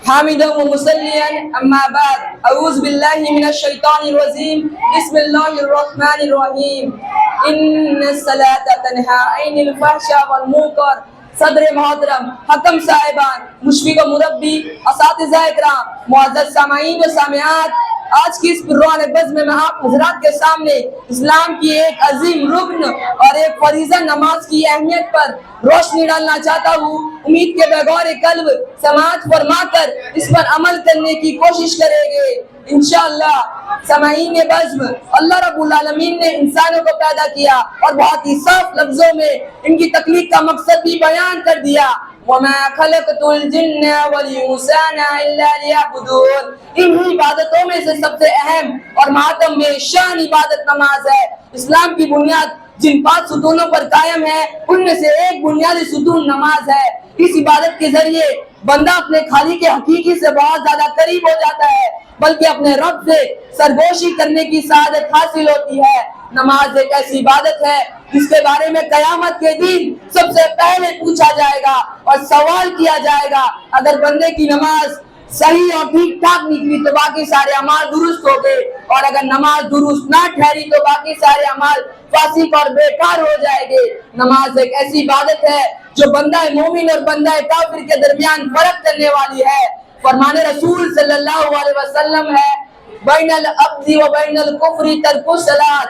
حامدا ومصليا أما بعد أعوذ بالله من الشيطان الرجيم بسم الله الرحمن الرحيم إن الصلاة تنهى عن الفحشاء والمنكر صدر محترم حکم صاحبان مشفق و مربی اساتذہ اکرام معزز سامعین و سامعات، آج کی اس پرروان بزم میں آپ حضرات کے سامنے اسلام کی ایک عظیم رکن اور ایک فریضہ نماز کی اہمیت پر روشنی ڈالنا چاہتا ہوں۔ امید کے بغور قلب سماعت فرما کر اس پر عمل کرنے کی کوشش کریں گے انشاءاللہ۔ سامعین بزم، اللہ رب العالمین نے انسانوں کو پیدا کیا اور بہت ہی صاف لفظوں میں ان کی تخلیق کا مقصد بھی بیان کر دیا۔ وَمَا خَلَقْتُ الْجِنَّ وَالْإِنسَ إِلَّا لِيَعْبُدُونِ۔ انہی عبادتوں میں سے سب سے اہم اور ماتم میں شان عبادت نماز ہے۔ اسلام کی بنیاد جن 5 ستونوں پر قائم ہے ان میں سے ایک بنیادی ستون نماز ہے۔ اس عبادت کے ذریعے بندہ اپنے خالق حقیقی سے بہت زیادہ قریب ہو جاتا ہے، بلکہ اپنے رب سے سرگوشی کرنے کی سعادت حاصل ہوتی ہے۔ نماز ایک ایسی عبادت ہے جس کے بارے میں قیامت کے دن سب سے پہلے پوچھا جائے گا اور سوال کیا جائے گا۔ اگر بندے کی نماز صحیح اور ٹھیک ٹھاک نکلی تو باقی سارے اعمال درست ہو گئے، اور اگر نماز درست نہ ٹھہری تو باقی سارے اعمال فاسق اور بیکار ہو جائے گے۔ نماز ایک ایسی عبادت ہے جو بندہ مومن اور بندہ کافر کے درمیان فرق کرنے والی ہے۔ فرمان رسول صلی اللہ علیہ وسلم ہے، بین العبد و بین الکفر ترک الصلاۃ،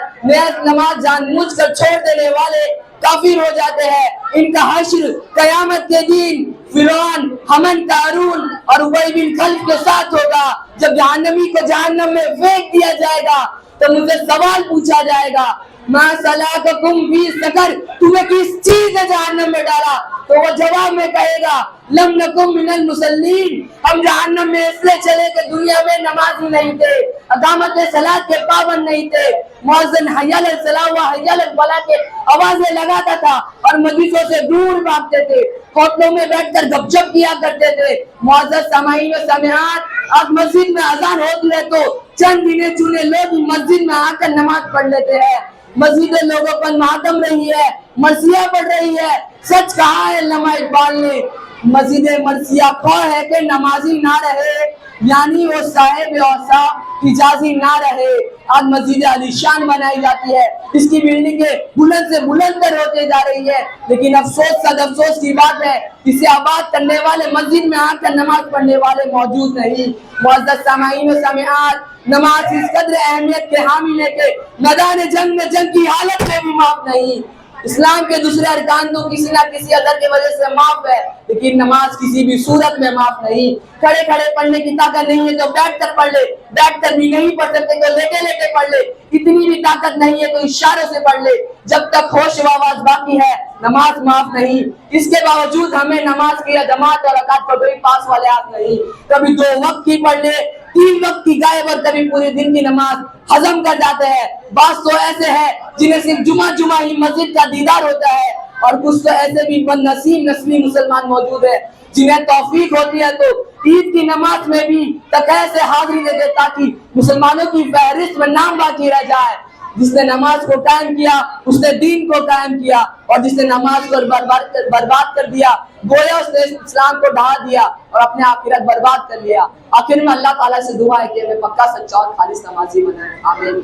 نماز جان بوجھ کر چھوڑ دینے والے کافر ہو جاتے ہیں۔ ان کا حشر قیامت کے دن فرعون، حمن، قارون اور ابی بن خلف کے ساتھ ہوگا۔ جب جہنمی کو جہنم میں پھینک دیا جائے گا تو مجھے سوال پوچھا جائے گا، ما سلککم فی سقر، تمہیں کس چیز نے جہنم میں ڈالا؟ تو وہ جواب میں کہے گا، لم نکن من المصلین، ہم جہنم میں اس لیے چلے کہ دنیا میں نمازی نہیں تھے، اقامت صلاۃ کے پابند نہیں تھے، مؤذن حی علی الصلاۃ و حی علی الفلاح کے آوازیں لگاتا تھا اور مجلسوں سے دور بھاگتے تھے، ہوٹلوں میں بیٹھ کر گپ شپ کیا کرتے تھے۔ معزز سامعین و سامعات، آج مسجد میں اذان ہوتی ہے تو چند گنے چنے لوگ مسجد میں آ کر نماز پڑھ لیتے ہیں۔ مسجدیں لوگوں پر ماتم رہی ہے، مرثیہ پڑھ رہی ہے۔ سچ کہا ہے علامہ اقبال نے، مسجد مرثیہ خواہ ہے کہ نمازی نہ رہے، یعنی وہ صاحب اوصاف حجازی نہ رہے۔ آج مسجد علی شان بنائی جاتی ہے، اس کی بلڈنگیں بلند سے بلند تر ہوتے جا رہی ہے، لیکن افسوس صد افسوس کی بات ہے اسے آباد کرنے والے، مسجد میں آ کر نماز پڑھنے والے موجود نہیں۔ معزز سامعین و سامعات، نماز اس قدر اہمیت کے حامل ہے کہ میدان جنگ میں جنگ کی حالت میں بھی معاف نہیں۔ اسلام کے دوسرے ارکان تو کسی نہ کسی عذر کی وجہ سے معاف ہے، لیکن نماز کسی بھی صورت میں معاف نہیں۔ کھڑے کھڑے پڑھنے کی طاقت نہیں ہے تو بیٹھ کر پڑھ لے، بیٹھ کر بھی نہیں پڑھ سکتے تو لیٹے لیٹے پڑھ لے، اتنی بھی طاقت نہیں ہے تو اشاروں سے پڑھ لے، جب تک ہوش و آواز باقی ہے نماز معاف نہیں۔ اس کے باوجود ہمیں نماز کی جماعت اور رکعت پر کوئی پاس والے ہاتھ نہیں، کبھی 2 وقت کی پڑھ لے، 3 وقت کی غائب اور کبھی پورے دن کی نماز ہضم کر جاتے ہیں۔ بعض تو ایسے ہیں جنہیں صرف جمعہ ہی مسجد کا دیدار ہوتا ہے، اور کچھ تو ایسے بھی بد نصیب نسلی مسلمان موجود ہیں جنہیں توفیق ہوتی ہے تو عید کی نماز میں بھی تقوی سے حاضری دیتے تاکہ مسلمانوں کی فہرست میں نام باقی رہ جائے۔ جس نے نماز کو قائم کیا اس نے دین کو قائم کیا، اور جس نے نماز کو برباد کر دیا گویا اس نے اسلام کو ڈھا دیا اور اپنے آخرت برباد کر لیا۔ آخر میں اللہ تعالیٰ سے دعا ہے کہ ہمیں پکا سچا اور خالص نمازی بنائے۔ آمین۔